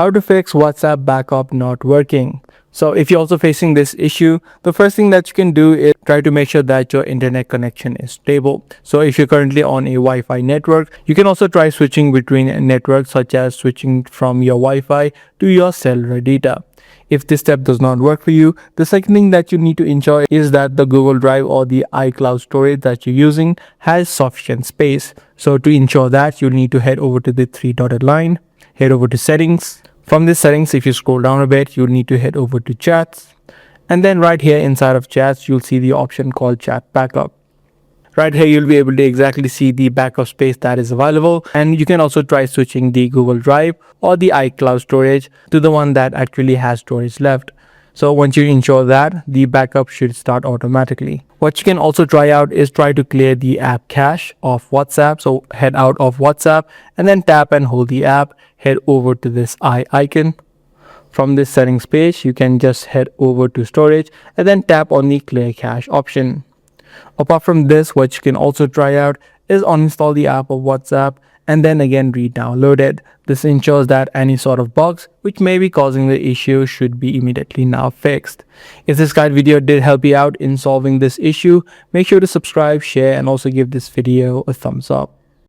How to fix WhatsApp backup not working. So if you're also facing this issue, the first thing that you can do is try to make sure that your internet connection is stable. So if you're currently on a Wi-Fi network, you can also try switching between networks, such as switching from your Wi-Fi to your cellular data. If this step does not work for you, the second thing that you need to ensure is that the Google Drive or the iCloud storage that you're using has sufficient space. So to ensure that, you'll need to head over to the three dotted line, head over to settings. From this settings, if you scroll down a bit, you'll need to head over to chats. And then right here inside of chats, you'll see the option called chat backup. Right here, you'll be able to exactly see the backup space that is available. And you can also try switching the Google Drive or the iCloud storage to the one that actually has storage left. So once you ensure that, the backup should start automatically. What you can also try out is try to clear the app cache of WhatsApp. So head out of WhatsApp and then tap and hold the app. Head over to this eye icon. From this settings page, you can just head over to storage and then tap on the clear cache option. Apart from this, what you can also try out is uninstall the app of WhatsApp and then again re-download it. This ensures that any sort of bugs which may be causing the issue should be immediately now fixed. If this guide video did help you out in solving this issue, make sure to subscribe, share, and also give this video a thumbs up.